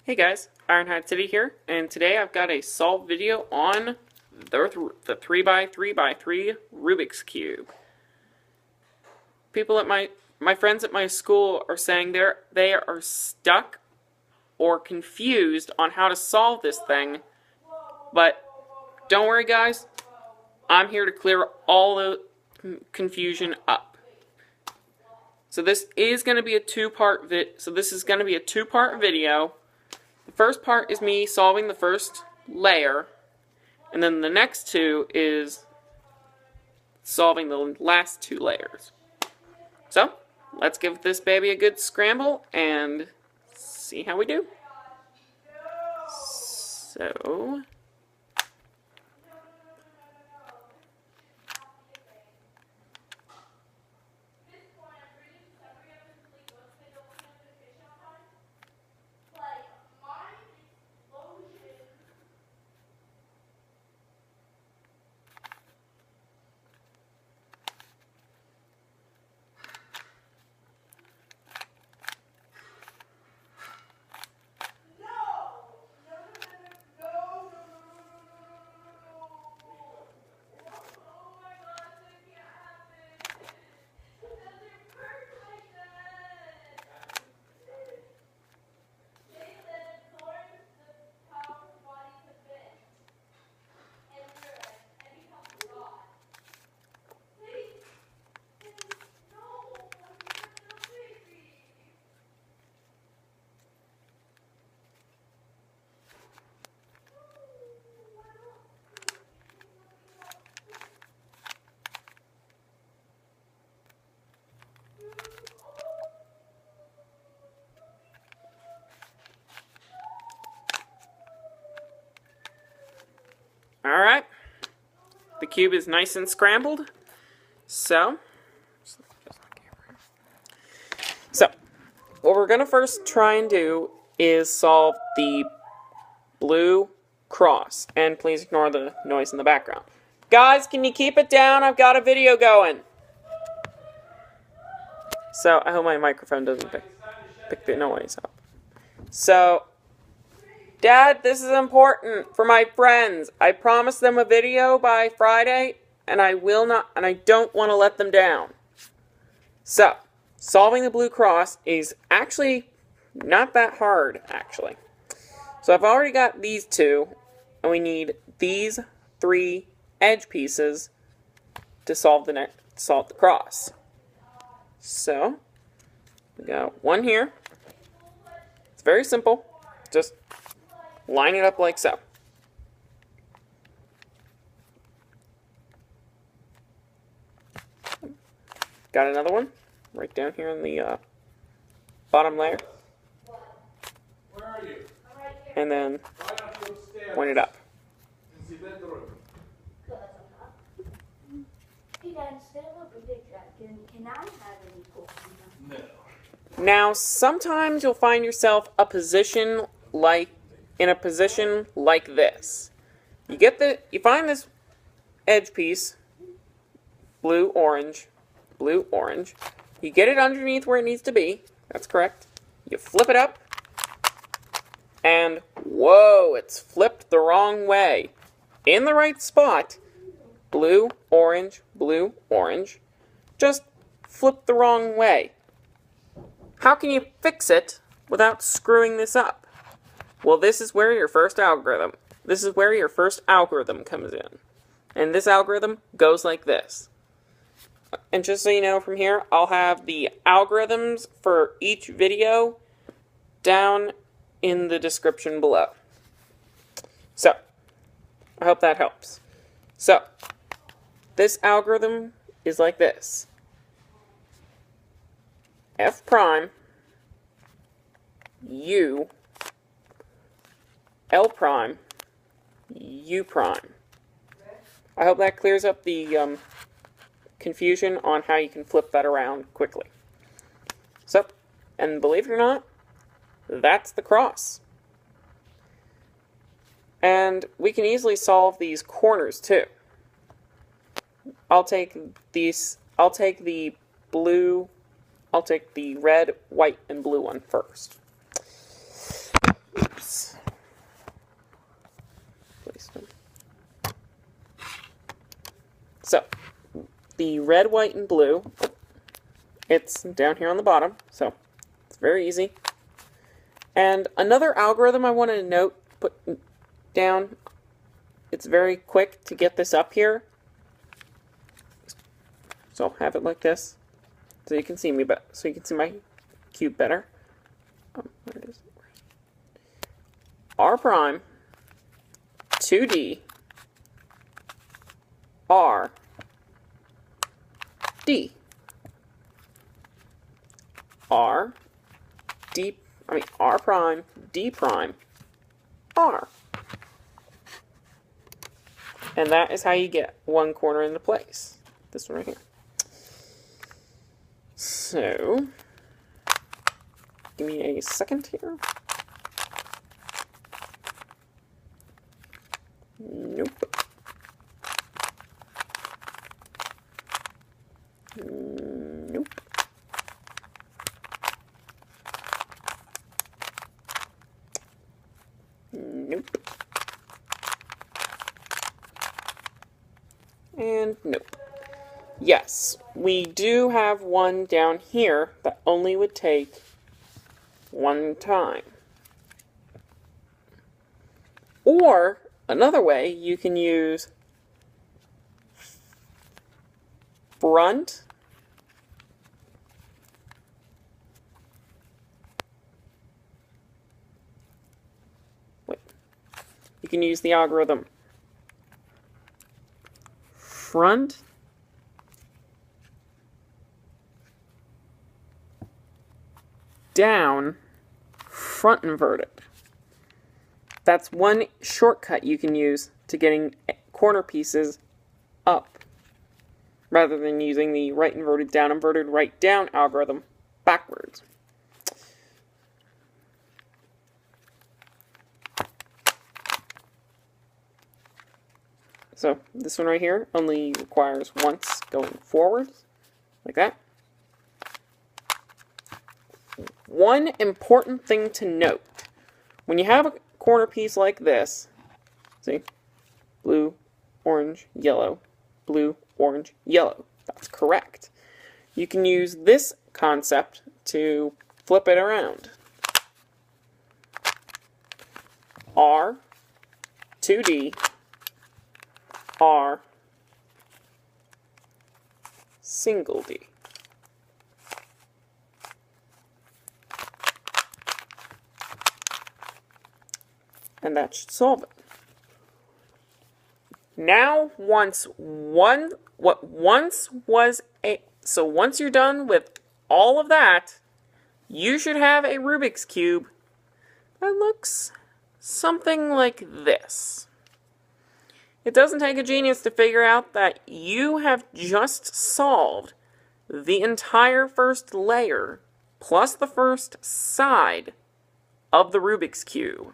Hey guys, Ironhide City here, and today I've got a solved video on the 3x3x3 Rubik's Cube. People at my friends at my school are saying they are stuck or confused on how to solve this thing, but don't worry guys, I'm here to clear all the confusion up. So this is going to be a two-part video. The first part is me solving the first layer, and then the next two is solving the last two layers. So, let's give this baby a good scramble and see how we do. So, alright, the cube is nice and scrambled, so what we're going to first try and do is solve the blue cross, and please ignore the noise in the background. Guys, can you keep it down? I've got a video going. So, I hope my microphone doesn't pick the noise up. So, Dad, this is important for my friends. I promised them a video by Friday, and I don't want to let them down. So, solving the blue cross is actually not that hard, actually. So I've already got these two, and we need these three edge pieces to solve the cross. So, we got one here. It's very simple. Just line it up like so. Got another one right down here in the bottom layer. Where are you? And then point it up. No. Now, sometimes you'll find yourself in a position like this. You find this edge piece, blue, orange. You get it underneath where it needs to be. That's correct. You flip it up, and whoa, it's flipped the wrong way. In the right spot, blue, orange, just flipped the wrong way. How can you fix it without screwing this up? Well, this is where your first algorithm comes in. And this algorithm goes like this. And just so you know, from here, I'll have the algorithms for each video down in the description below. So, I hope that helps. So, this algorithm is like this. F prime, U, L prime, U prime. I hope that clears up the confusion on how you can flip that around quickly. So, and believe it or not, that's the cross. And we can easily solve these corners too. I'll take the red, white, and blue one first. the red, white, and blue. It's down here on the bottom, so it's very easy. And another algorithm I want to put down, it's very quick to get this up here. So I'll have it like this, so you can see me, so you can see my cube better. Where it is? R prime, 2D, R, D. R, R prime, D prime, R. And that is how you get one corner into place. This one right here. So, give me a second here. Nope. Nope. Nope. And nope. Yes, we do have one down here that only would take one time. Or, another way, you can use front you can use the algorithm front down front inverted. That's one shortcut you can use to getting corner pieces up, rather than using the right inverted, right down algorithm backwards. So this one right here only requires once going forward, like that. One important thing to note, when you have a corner piece like this, see, blue, orange, yellow, blue, orange, yellow, that's correct. You can use this concept to flip it around. R, 2D, R, single D. And that should solve it. Now, once you're done with all of that, you should have a Rubik's Cube that looks something like this. It doesn't take a genius to figure out that you have just solved the entire first layer plus the first side of the Rubik's Cube.